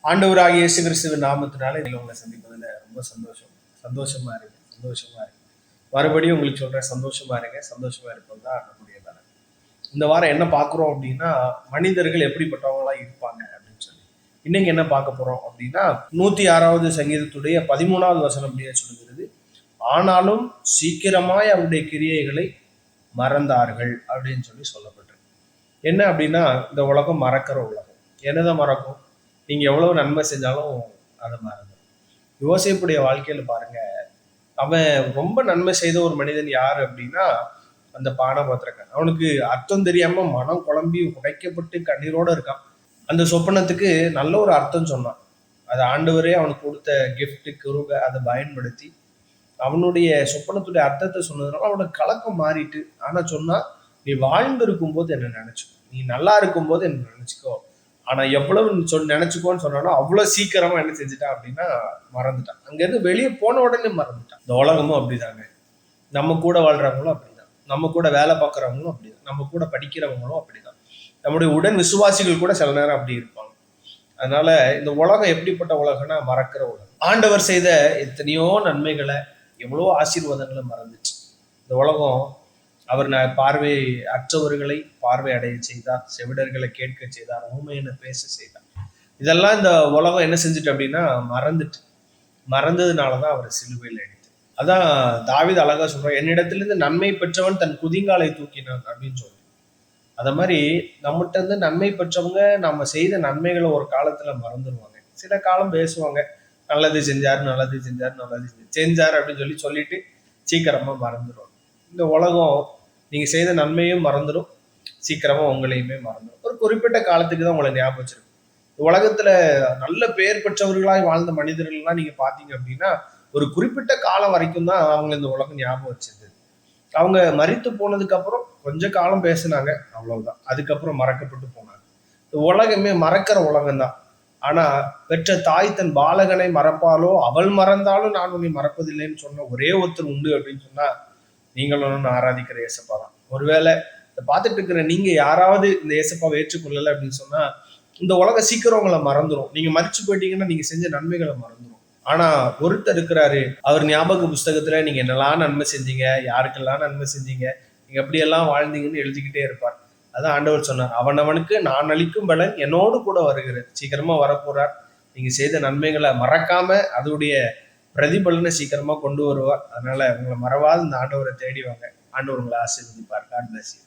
ஆண்டவராகிய இயேசு கிறிஸ்துவின் நாமத்தினால உங்களை சந்திப்பதில் ரொம்ப சந்தோஷமா இருக்கு. மறுபடியும் உங்களுக்கு சொல்றேன், சந்தோஷமா இருப்பது தான் நம்முடைய வேலை. இந்த வாரம் என்ன பார்க்குறோம் அப்படின்னா, மனிதர்கள் எப்படிப்பட்டவங்களா இருப்பாங்க அப்படின்னு சொல்லி இன்னைக்கு என்ன பார்க்க போறோம் அப்படின்னா, 106வது சங்கீதத்துடைய 13வது வசனம் அப்படியே சொல்லுகிறது, ஆனாலும் சீக்கிரமாய் அவருடைய கிரியைகளை மறந்தார்கள் அப்படின்னு சொல்லப்பட்டிருக்கு. என்ன அப்படின்னா, இந்த உலகம் மறக்கிற உலகம். என்னதான் மறக்கும்? நீங்க எவ்வளவு நன்மை செஞ்சாலும் அதை மறந்துடும். யோசேப்புடைய வாழ்க்கையில பாருங்க, அவன் ரொம்ப நன்மை செய்த ஒரு மனிதன் யாரு அப்படின்னா அந்த பானபாத்திரக்காரன். அவனுக்கு அர்த்தம் தெரியாம மனம் குழம்பி உடைக்கப்பட்டு கண்ணீரோட இருக்கான். அந்த சொப்பனத்துக்கு நல்ல ஒரு அர்த்தம் சொன்னான். அது ஆண்டவரே அவனுக்கு கொடுத்த கிஃப்ட் கிருபை, அதை பயன்படுத்தி அவனுடைய சொப்பனத்துடைய அர்த்தத்தை சொன்னதுனால அவனோட கலக்கம் மாறிட்டு. ஆனா சொன்னா, நீ வாழ்ந்து இருக்கும் போது என்ன நினைச்சுக்கோ, நீ நல்லா இருக்கும் போது என்ன நினைச்சுக்கோ, ஆனா எவ்வளவு நினைச்சுக்கோன்னு சொன்னானோ அவ்வளவு சீக்கிரமா என்ன செஞ்சுட்டான் அப்படின்னா மறந்துட்டான். அங்க இருந்து வெளியே போன உடனே மறந்துட்டான். இந்த உலகமும் அப்படிதாங்க. நம்ம கூட வாழ்றவங்களும் அப்படிதான், நம்ம கூட வேலை பார்க்கறவங்களும் அப்படிதான், நம்ம கூட படிக்கிறவங்களும் அப்படிதான், நம்முடைய உடன் விசுவாசிகள் கூட சில நேரம் அப்படி இருப்பாங்க. அதனால இந்த உலகம் எப்படிப்பட்ட உலகம்னா மறக்கிற உலகம். ஆண்டவர் செய்த எத்தனையோ நன்மைகளை, எவ்வளவோ ஆசீர்வாதங்களை மறந்துச்சு. இந்த உலகம் அவர் பார்வை அற்றவர்களை பார்வை அடைய செய்தார், செவிடர்களை கேட்க செய்தார், ஊமையின பேச செய்தார். இதெல்லாம் இந்த உலகம் என்ன செஞ்சுட்டு அப்படின்னா மறந்ததுனாலதான் அவர் சிலுவையில் அடித்து. அதான் தாவீது அழகா சொல்றான், என்னிடத்திலிருந்து நன்மை பெற்றவன் தன் குதிங்காலை தூக்கினான் அப்படின்னு சொல்லி. அத மாதிரி நம்மகிட்ட இருந்து நன்மை பெற்றவங்க நம்ம செய்த நன்மைகளை ஒரு காலத்துல மறந்துடுவாங்க. சில காலம் பேசுவாங்க, நல்லது செஞ்சாரு அப்படின்னு சொல்லிட்டு சீக்கிரமா மறந்துடுவாங்க. இந்த உலகம் நீங்க செய்த நன்மையும் மறந்துடும், சீக்கிரமா உங்களையுமே மறந்துடும். ஒரு குறிப்பிட்ட காலத்துக்கு தான் உங்களை ஞாபகம் வச்சிருக்கும். உலகத்துல நல்ல பெயர் பெற்றவர்களாய் வாழ்ந்த மனிதர்கள்லாம் நீங்க பாத்தீங்க அப்படின்னா ஒரு குறிப்பிட்ட காலம் வரைக்கும் தான் அவங்க இந்த உலகம் ஞாபகம் வச்சிருந்தது. அவங்க மரித்து போனதுக்கு அப்புறம் கொஞ்ச காலம் பேசினாங்க, அவ்வளவுதான். அதுக்கப்புறம் மறக்கப்பட்டு போனாங்க. உலகமே மறக்கிற உலகம் தான். ஆனா பெற்ற தாய் தன் பாலகனை மறப்பாலோ, அவள் மறந்தாலும் நான் உன்னை மறப்பதில்லைன்னு சொன்ன ஒரே ஒருத்தர் உண்டு அப்படின்னு சொன்னா நீங்களும் ஆராதிக்கிற ஏசப்பா தான். ஒருவேளை இதை பார்த்துட்டு இருக்கிற நீங்க யாராவது இந்த ஏசப்பாவை ஏற்றுக்கொள்ளலை அப்படின்னு சொன்னா இந்த உலகம் சீக்கிரம் உங்களை மறந்துடும். நீங்க மறிச்சு போயிட்டீங்கன்னா நீங்க செஞ்ச நன்மைகளை மறந்துடும். ஆனா ஒருத்தர் இருக்கிறாரு, அவர் ஞாபக புஸ்தகத்துல நீங்க என்னெல்லாம் நன்மை செஞ்சீங்க, யாருக்கெல்லாம் நன்மை செஞ்சீங்க, நீங்க எப்படியெல்லாம் வாழ்ந்தீங்கன்னு எழுதிக்கிட்டே இருப்பார். அதான் ஆண்டவர் சொன்னார், அவனவனுக்கு நான் அளிக்கும் பலன் என்னோடு கூட வருகிறது. சீக்கிரமா வரப்போறார். நீங்க செய்த நன்மைகளை மறக்காம அதோடைய பிரதிபலனை சீக்கிரமா கொண்டு வருவார். அதனால உங்களை மறவாத இந்த ஆண்டவரை தேடி வாங்க. ஆண்டவர் உங்களை ஆசீர்வதிப்பார். God bless you.